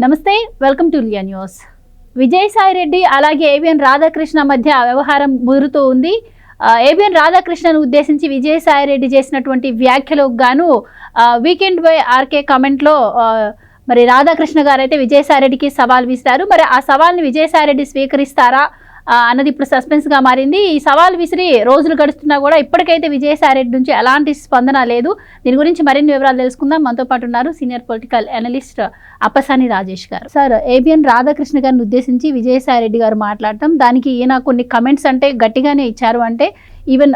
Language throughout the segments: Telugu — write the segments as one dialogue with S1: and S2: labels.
S1: నమస్తే, welcome to Leo news. Vijayasai Reddy అలాగే ఏబిఎన్ రాధాకృష్ణ మధ్య వ్యవహారం ముదురుతూ ఉంది. ఏబిఎన్ రాధాకృష్ణను ఉద్దేశించి విజయసాయి రెడ్డి చేసినటువంటి వ్యాఖ్యలకు గాను వీకెండ్ బై ఆర్కే కామెంట్లో మరి రాధాకృష్ణ గారు అయితే విజయసాయి రెడ్డికి సవాల్ విసిరారు. మరి ఆ సవాల్ని విజయసాయి రెడ్డి స్వీకరిస్తారా అన్నది ఇప్పుడు సస్పెన్స్గా మారింది. ఈ సవాల్ విసిరి రోజులు గడుస్తున్నా కూడా ఇప్పటికైతే విజయసాయి రెడ్డి నుంచి ఎలాంటి స్పందన లేదు. దీని గురించి మరిన్ని వివరాలు తెలుసుకుందాం. మనతో పాటు ఉన్నారు senior political analyst Appasani Rajesh గారు. సార్, ఏబిఎన్ రాధాకృష్ణ గారిని ఉద్దేశించి విజయసాయి రెడ్డి గారు మాట్లాడటం, దానికి ఈయన కొన్ని కమెంట్స్ అంటే గట్టిగానే ఇచ్చారు. అంటే ఈవెన్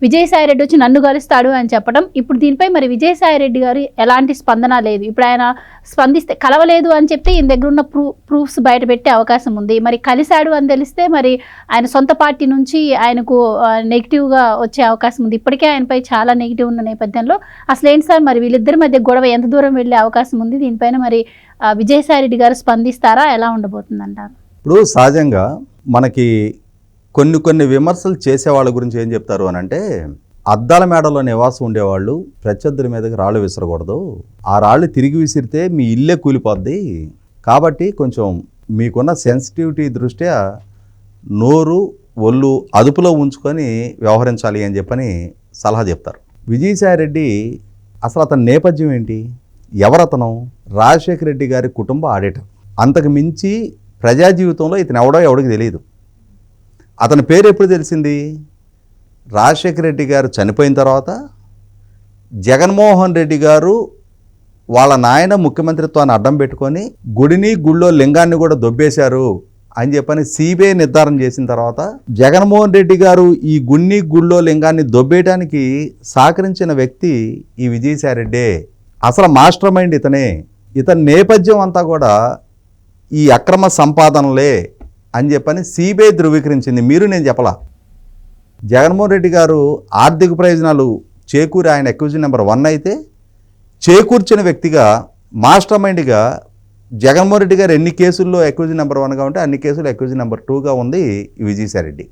S1: విజయసాయి రెడ్డి వచ్చి నన్ను కలుస్తాడు అని చెప్పడం. ఇప్పుడు దీనిపై మరి విజయసాయి రెడ్డి గారు ఎలాంటి స్పందన లేదు. ఇప్పుడు ఆయన స్పందిస్తే కలవలేదు అని చెప్తే ఈయన దగ్గర ఉన్న ప్రూఫ్స్ బయట పెట్టే అవకాశం ఉంది. మరి కలిశాడు అని తెలిస్తే మరి ఆయన సొంత పార్టీ నుంచి ఆయనకు నెగిటివ్గా వచ్చే అవకాశం ఉంది. ఇప్పటికే ఆయనపై చాలా నెగిటివ్ ఉన్న నేపథ్యంలో అసలు ఏంటి సార్, మరి వీళ్ళిద్దరి మధ్య గొడవ ఎంత దూరం వెళ్ళే అవకాశం ఉంది? దీనిపైన మరి విజయసాయి రెడ్డి గారు స్పందిస్తారా? ఎలా ఉండబోతుంది అంటారు?
S2: ఇప్పుడు సహజంగా మనకి కొన్ని విమర్శలు చేసేవాళ్ళ గురించి ఏం చెప్తారు అని అంటే, అద్దాల మేడలో నివాసం ఉండేవాళ్ళు ప్రత్యర్థుల మీదకి రాళ్ళు విసరకూడదు, ఆ రాళ్ళు తిరిగి విసిరితే మీ ఇల్లే కూలిపోద్ది, కాబట్టి కొంచెం మీకున్న సెన్సిటివిటీ దృష్ట్యా నోరు ఒళ్ళు అదుపులో ఉంచుకొని వ్యవహరించాలి అని చెప్పని సలహా చెప్తారు. విజయసాయి రెడ్డి అసలు అతని నేపథ్యం ఏంటి? ఎవరతను? రాజశేఖర రెడ్డి గారి కుటుంబ ఆడిటర్. అంతకు మించి ప్రజా జీవితంలో ఇతను ఎవడికి తెలియదు. అతని పేరు ఎప్పుడు తెలిసింది? రాజశేఖర రెడ్డి గారు చనిపోయిన తర్వాత జగన్మోహన్ రెడ్డి గారు వాళ్ళ నాయన ముఖ్యమంత్రిత్వాన్ని అడ్డం పెట్టుకొని గుడిలో లింగాన్ని కూడా దొబ్బేశారు అని చెప్పని సిబిఐ నిర్ధారణ చేసిన తర్వాత జగన్మోహన్ రెడ్డి గారు ఈ గుడిలో లింగాన్ని దొబ్బేయడానికి సహకరించిన వ్యక్తి ఈ విజయసాయి రెడ్డే. అసలు మాస్టర్ మైండ్ ఇతనే. ఇతని నేపథ్యం అంతా కూడా ఈ అక్రమ సంపాదనలే అని చెప్పని సిబిఐ ధృవీకరించింది. నేను చెప్పలా. జగన్మోహన్ రెడ్డి గారు ఆర్థిక ప్రయోజనాలు చేకూరి ఆయన అక్యూజన్ నెంబర్ 1 అయితే, చేకూర్చిన వ్యక్తిగా మాస్టర్ మైండ్గా జగన్మోహన్ రెడ్డి గారు ఎన్ని కేసుల్లో అక్యూజన్ నెంబర్ 1గా ఉంటే అన్ని కేసులు అక్యూజన్ నెంబర్ 2గా ఉంది ఈ విజయసాయి రెడ్డి.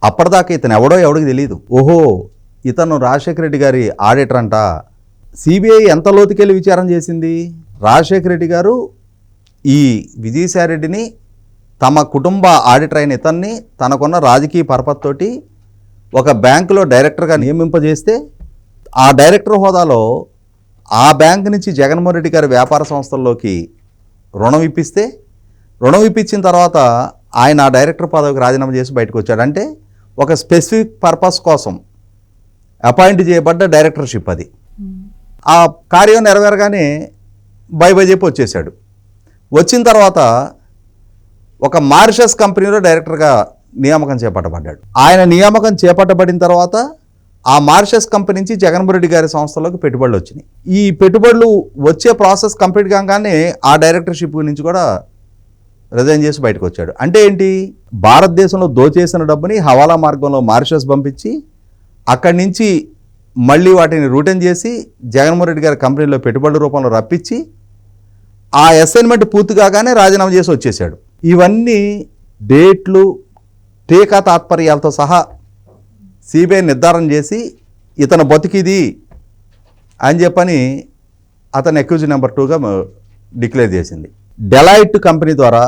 S2: అప్పటిదాకా ఇతను ఎవడికి తెలియదు. ఓహో, ఇతను రాజశేఖర రెడ్డి గారి ఆడిటర్ అంట. సిబిఐ ఎంత లోతుకెళ్ళి విచారణ చేసింది? రాజశేఖర రెడ్డి గారు ఈ విజయసాయి రెడ్డిని తమ కుటుంబ ఆడిటర్ అయిన ఇతన్ని తనకున్న రాజకీయ పరపతి తోటి ఒక బ్యాంకులో డైరెక్టర్గా నియమింపజేస్తే, ఆ డైరెక్టర్ హోదాలో ఆ బ్యాంకు నుంచి జగన్మోహన్ రెడ్డి గారి వ్యాపార సంస్థల్లోకి రుణం ఇప్పించిన తర్వాత ఆయన ఆ డైరెక్టర్ పదవికి రాజీనామా చేసి బయటకు వచ్చాడు. అంటే ఒక స్పెసిఫిక్ పర్పస్ కోసం అపాయింట్ చేయబడ్డ డైరెక్టర్షిప్ అది. ఆ కార్యం నెరవేరగానే బై చెప్పి వచ్చేసాడు. వచ్చిన తర్వాత ఒక మారిషస్ కంపెనీలో డైరెక్టర్గా నియామకం చేపట్టబడ్డాడు. ఆయన నియామకం చేపట్టబడిన తర్వాత ఆ మారిషస్ కంపెనీ నుంచి జగన్మోహన్ రెడ్డి గారి సంస్థలోకి పెట్టుబడులు వచ్చినాయి. ఈ పెట్టుబడులు వచ్చే ప్రాసెస్ కంప్లీట్ కాగానే ఆ డైరెక్టర్షిప్ నుంచి కూడా రిజైన్ చేసి బయటకు వచ్చాడు. అంటే ఏంటి? భారతదేశంలో దోచేసిన డబ్బుని హవాలా మార్గంలో మారిషస్ పంపించి అక్కడి నుంచి మళ్ళీ వాటిని రిటర్న్ చేసి జగన్మోహన్ రెడ్డి గారి కంపెనీలో పెట్టుబడుల రూపంలో రప్పించి ఆ అసైన్మెంట్ పూర్తి కాగానే రాజీనామా చేసి వచ్చేసాడు. ఇవన్నీ డేట్లు, టీకా తాత్పర్యాలతో సహా సిబిఐ నిర్ధారణ చేసి ఇతను బతికిది అని చెప్పని అతను అక్యూజన్ నెంబర్ 2గా డిక్లేర్ చేసింది. డెలాయిట్ కంపెనీ ద్వారా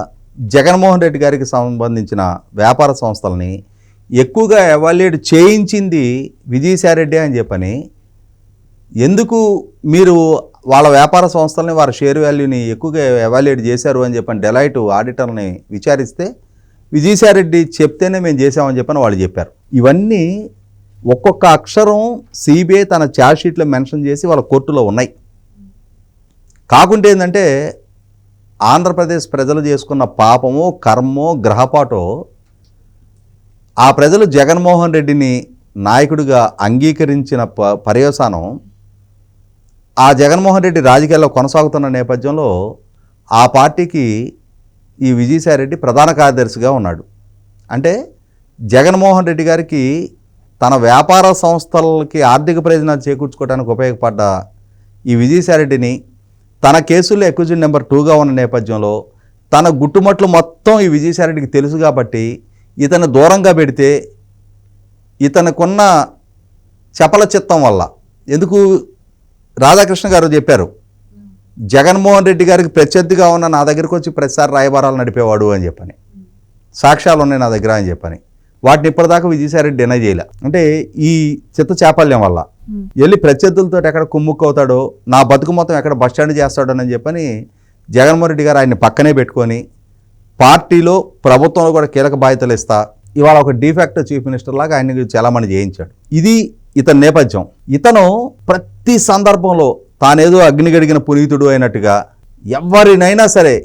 S2: జగన్మోహన్ రెడ్డి గారికి సంబంధించిన వ్యాపార సంస్థలని ఎక్కువగా ఎవాల్యుయేట్ చేయించింది విజయసాయి రెడ్డి అని చెప్పని, ఎందుకు మీరు వాళ్ళ వ్యాపార సంస్థలని వారి షేర్ వాల్యూని ఎక్కువగా ఎవాల్యుయేట్ చేశారు అని చెప్పని డెలాయిట్ ఆడిటర్ని విచారిస్తే విజయసాయి రెడ్డి చెప్తేనే మేము చేసామని చెప్పని వాళ్ళు చెప్పారు. ఇవన్నీ ఒక్కొక్క అక్షరం సిబిఐ తన ఛార్జ్షీట్లో మెన్షన్ చేసి వాళ్ళ కోర్టులో ఉన్నాయి. కాకుంటే ఏంటంటే ఆంధ్రప్రదేశ్ ప్రజలు చేసుకున్న పాపమో కర్మో గ్రహపాటో ఆ ప్రజలు జగన్మోహన్ రెడ్డిని నాయకుడిగా అంగీకరించిన పర్యవసానం ఆ జగన్మోహన్ రెడ్డి రాజకీయాల్లో కొనసాగుతున్న నేపథ్యంలో ఆ పార్టీకి ఈ విజయసాయి రెడ్డి ప్రధాన కార్యదర్శిగా ఉన్నాడు. అంటే జగన్మోహన్ రెడ్డి గారికి తన వ్యాపార సంస్థలకి ఆర్థిక ప్రయోజనాలు చేకూర్చుకోవడానికి ఉపయోగపడ్డ ఈ విజయసాయి రెడ్డిని తన కేసుల్లో అక్యూజన్ నెంబర్ 2గా ఉన్న నేపథ్యంలో తన గుట్టుమట్లు మొత్తం ఈ విజయసాయి రెడ్డికి తెలుసు కాబట్టి ఇతను దూరంగా పెడితే ఇతనుకున్న చపల చిత్తం వల్ల, ఎందుకు రాధాకృష్ణ గారు చెప్పారు, జగన్మోహన్ రెడ్డి గారికి ప్రత్యర్థిగా ఉన్న నా దగ్గరికి వచ్చి ప్రతిసారి రాయబారాలు నడిపేవాడు అని చెప్పని, సాక్ష్యాలు ఉన్నాయి నా దగ్గర అని చెప్పని, వాటిని ఇప్పటిదాకా విజయసాయిరెడ్డి డినై చేయలే. అంటే ఈ చిత్త చాపల్యం వల్ల వెళ్ళి ప్రత్యర్థులతో ఎక్కడ కుమ్ముక్కు అవుతాడో, నా బతుకు మొత్తం ఎక్కడ బస్ స్టాండ్ చేస్తాడో అని చెప్పని జగన్మోహన్ రెడ్డి గారు ఆయన్ని పక్కనే పెట్టుకొని పార్టీలో ప్రభుత్వంలో కూడా కీలక బాధ్యతలు ఇస్తా ఇవాళ ఒక డిఫాక్టో చీఫ్ మినిస్టర్ లాగా ఆయన్ని చాలామంది చేయించాడు. ఇది ఇతని నేపథ్యం. ఇతను ప్రతి సందర్భంలో తానేదో అగ్నిగడిగిన పునీతుడు అయినట్టుగా ఎవరినైనా సరే,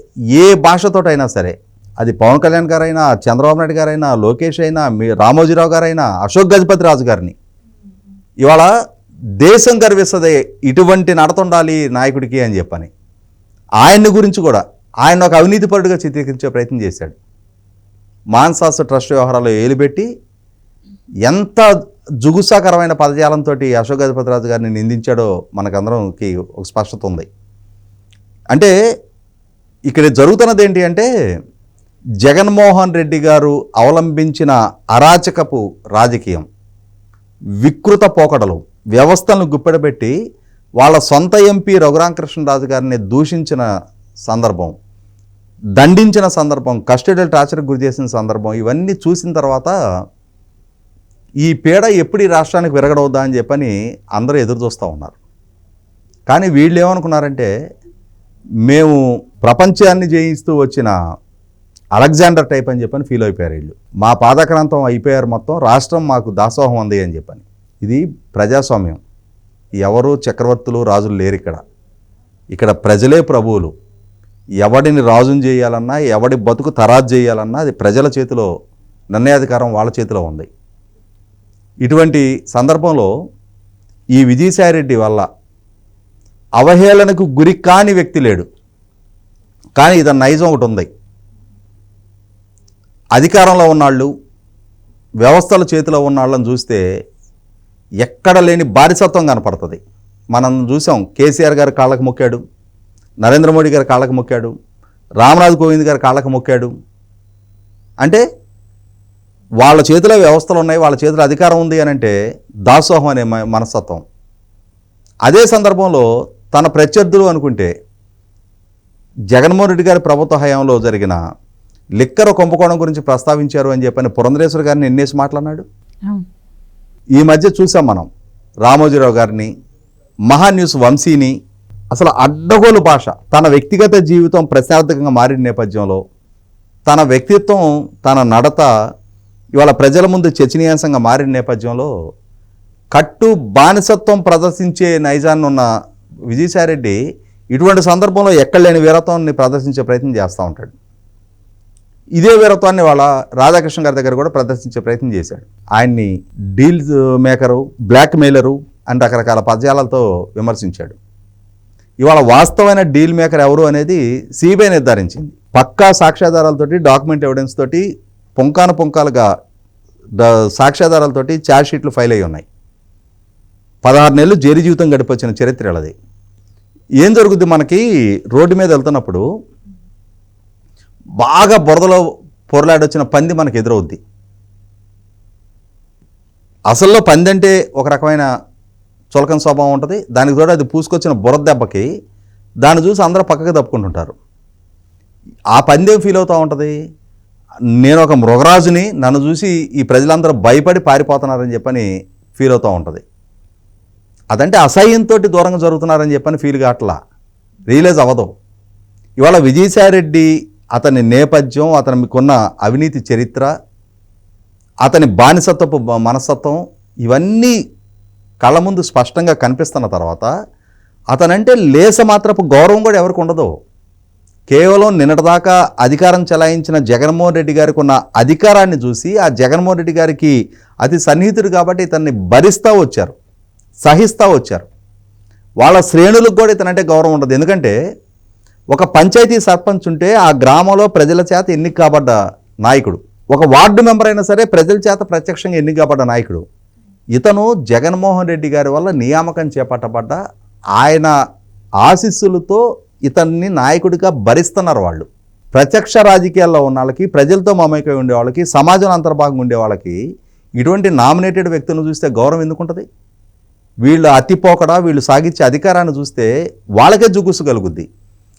S2: ఏ భాషతోటైనా సరే, అది పవన్ కళ్యాణ్ గారైనా, చంద్రబాబు నాయుడు గారైనా, లోకేష్ అయినా, రామోజీరావు గారైనా, అశోక్ గజపతి రాజు గారిని ఇవాళ దేశం గర్విస్తుంది ఇటువంటి నడతుండాలి నాయకుడికి అని చెప్పని, ఆయన్ని గురించి కూడా ఆయన ఒక అవినీతిపరుడుగా చిత్రీకరించే ప్రయత్నం చేశాడు. మాన్సాస్ ట్రస్ట్ వ్యవహారాలు ఏలుబెట్టి ఎంత జుగుసాకరమైన పదజాలంతో అశోక్ గజపతి రాజు గారిని నిందించాడో మనకందరంకి ఒక స్పష్టత ఉంది. అంటే ఇక్కడ జరుగుతున్నది ఏంటి అంటే, జగన్మోహన్ రెడ్డి గారు అవలంబించిన అరాచకపు రాజకీయం, వికృత పోకడలు, వ్యవస్థలను గుప్పెడబెట్టి వాళ్ళ సొంత ఎంపీ రఘురామకృష్ణరాజు గారిని దూషించిన సందర్భం, దండించిన సందర్భం, కస్టడియల్ టార్చర్కి గురి చేసిన సందర్భం, ఇవన్నీ చూసిన తర్వాత ఈ పీడ ఎప్పుడు ఈ రాష్ట్రానికి విరగడవుద్దా అని చెప్పని అందరూ ఎదురు చూస్తూ ఉన్నారు. కానీ వీళ్ళు ఏమనుకున్నారంటే, మేము ప్రపంచాన్ని జయిస్తూ వచ్చిన అలెగ్జాండర్ టైప్ అని చెప్పని ఫీల్ అయిపోయారు వీళ్ళు. మా పాదక్రాంతం అయిపోయారు, మొత్తం రాష్ట్రం మాకు దాసోహం ఉంది అని చెప్పని. ఇది ప్రజాస్వామ్యం. ఎవరు చక్రవర్తులు రాజులు లేరు ఇక్కడ. ఇక్కడ ప్రజలే ప్రభువులు. ఎవడిని రాజుని చేయాలన్నా, ఎవడి బతుకు తరాజు చేయాలన్నా అది ప్రజల చేతిలో, నిర్ణయాధికారం వాళ్ళ చేతిలో ఉంది. ఇటువంటి సందర్భంలో ఈ విజయసాయిరెడ్డి వల్ల అవహేళనకు గురి కాని వ్యక్తి లేడు. కానీ ఇతని నైజం ఒకటి ఉంది. అధికారంలో ఉన్నాళ్ళు, వ్యవస్థల చేతిలో ఉన్నాళ్ళని చూస్తే ఎక్కడ లేని బారిసత్వం కనపడుతుంది. మనం చూసాం, కేసీఆర్ గారి కాళ్ళకు మొక్కాడు, నరేంద్ర మోడీ గారి కాళ్ళకు మొక్కాడు, రామ్నాథ్ కోవింద్ గారి కాళ్ళకు మొక్కాడు. అంటే వాళ్ళ చేతిలో వ్యవస్థలు ఉన్నాయి, వాళ్ళ చేతిలో అధికారం ఉంది అని అంటే దాసోహం అనే మనస్తత్వం. అదే సందర్భంలో తన ప్రత్యర్థులు అనుకుంటే జగన్మోహన్ రెడ్డి గారి ప్రభుత్వ హయాంలో జరిగిన లిక్కర్ కుంభకోణం గురించి ప్రస్తావించారు అని చెప్పని పురంధరేశ్వర గారిని ఎన్నేసి మాట్లాడినాడు. ఈ మధ్య చూసాం మనం రామోజీరావు గారిని, మహాన్యూస్ వంశీని. అసలు అడ్డగోలు భాష. తన వ్యక్తిగత జీవితం ప్రశ్నార్థకంగా మారిన నేపథ్యంలో, తన వ్యక్తిత్వం, తన నడత ఇవాళ ప్రజల ముందు చర్చనీయాంశంగా మారిన నేపథ్యంలో కట్టు బానిసత్వం ప్రదర్శించే నైజాన్ని ఉన్న విజయసాయిరెడ్డి ఇటువంటి సందర్భంలో ఎక్కడలేని వీరత్వాన్ని ప్రదర్శించే ప్రయత్నం చేస్తూ ఉంటాడు. ఇదే వీరత్వాన్ని వాళ్ళ రాధాకృష్ణ గారి దగ్గర కూడా ప్రదర్శించే ప్రయత్నం చేశాడు. ఆయన్ని డీల్స్ మేకరు, బ్లాక్ మెయిలరు అని రకరకాల పద్యాలతో విమర్శించాడు. ఇవాళ వాస్తవమైన డీల్ మేకర్ ఎవరు అనేది సిబిఐ నిర్ధారించింది. పక్కా సాక్ష్యాధారాలతోటి, డాక్యుమెంట్ ఎవిడెన్స్ తోటి, పుంకాలుగా సాక్ష్యాధారాలతోటి ఛార్జ్ షీట్లు ఫైల్ అయ్యి ఉన్నాయి. 16 నెలలు జైలు జీవితం గడిపొచ్చిన చరిత్ర అది. ఏం జరుగుద్ది, మనకి రోడ్డు మీద వెళ్తున్నప్పుడు బాగా బురదలో పొరలాడొచ్చిన పంది మనకు ఎదురవుద్ది. అసల్లో పంది అంటే ఒక రకమైన చులకన స్వభావం ఉంటుంది. దానికి తోడు అది పూసుకొచ్చిన బురద దెబ్బకి దాన్ని చూసి అందరూ పక్కకు తప్పుకుంటుంటారు. ఆ పందేం ఫీల్ అవుతూ ఉంటుంది, నేను ఒక మృగరాజుని, నన్ను చూసి ఈ ప్రజలందరూ భయపడి పారిపోతున్నారని చెప్పని ఫీల్ అవుతూ ఉంటుంది. అదంటే అసహ్యంతో దూరంగా జరుగుతున్నారని చెప్పని ఫీల్ కావట్లా, రియలైజ్ అవ్వదు. ఇవాళ విజయసాయిరెడ్డి, అతని నేపథ్యం, అతనికున్న అవినీతి చరిత్ర, అతని బానిసత్వపు మనస్తత్వం, ఇవన్నీ కళ్ళ ముందు స్పష్టంగా కనిపిస్తున్న తర్వాత అతనంటే లేస మాత్రపు గౌరవం కూడా ఎవరికి ఉండదు. కేవలం నిన్నటిదాకా అధికారం చెలాయించిన జగన్మోహన్ రెడ్డి గారికి ఉన్న అధికారాన్ని చూసి, ఆ జగన్మోహన్ రెడ్డి గారికి అతి సన్నిహితుడు కాబట్టి ఇతన్ని భరిస్తూ వచ్చారు, సహిస్తూ వచ్చారు. వాళ్ళ శ్రేణులకు కూడా ఇతనంటే గౌరవం ఉండదు. ఎందుకంటే ఒక పంచాయతీ సర్పంచ్ ఉంటే ఆ గ్రామంలో ప్రజల చేత ఎన్నిక కాబడ్డ నాయకుడు, ఒక వార్డు మెంబర్ అయినా సరే ప్రజల చేత ప్రత్యక్షంగా ఎన్నిక కాబడ్డ నాయకుడు. ఇతను జగన్మోహన్ రెడ్డి గారి వల్ల నియామకం చేపట్టబడ్డ, ఆయన ఆశీస్సులతో ఇతన్ని నాయకుడిగా భరిస్తున్నారు. వాళ్ళు ప్రత్యక్ష రాజకీయాల్లో ఉన్న వాళ్ళకి, ప్రజలతో మమేకై ఉండే వాళ్ళకి, సమాజంలో అంతర్భాగంగా ఉండే వాళ్ళకి ఇటువంటి నామినేటెడ్ వ్యక్తులను చూస్తే గౌరవం ఎందుకుంటుంది? వీళ్ళు అతిపోకడా వీళ్ళు సాగించే అధికారాన్ని చూస్తే వాళ్ళకే జుగుసు కలుగుద్ది.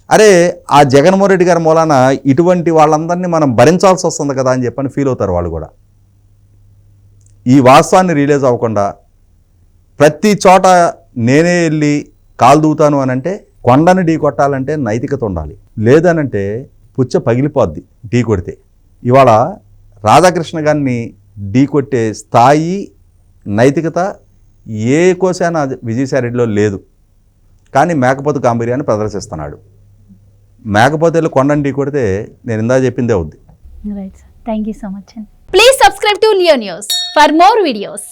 S2: అరే ఆ జగన్మోహన్ రెడ్డి గారి మూలాన ఇటువంటి వాళ్ళందరినీ మనం భరించాల్సి వస్తుంది కదా అని చెప్పని ఫీల్ అవుతారు వాళ్ళు కూడా. ఈ వాస్తవాన్ని రియలైజ్ అవ్వకుండా ప్రతి చోట నేనే వెళ్ళి కాలు దూతాను అని అంటే, కొండను ఢీ కొట్టాలంటే నైతికత ఉండాలి, లేదనంటే పుచ్చ పగిలిపోద్ది ఢీ కొడితే. ఇవాళ రాధాకృష్ణ గారిని ఢీ కొట్టే స్థాయి నైతికత ఏ కోశాన విజయసాయిరెడ్డిలో లేదు. కానీ మేకపోతు గాంభీర్యాన్ని ప్రదర్శిస్తున్నాడు. మేకపోతే వెళ్ళి కొండను ఢీ కొడితే నేను ఇందా చెప్పిందే అవుద్ది.
S1: Right sir, thank you so much అండి. Please subscribe to Leo news for more videos.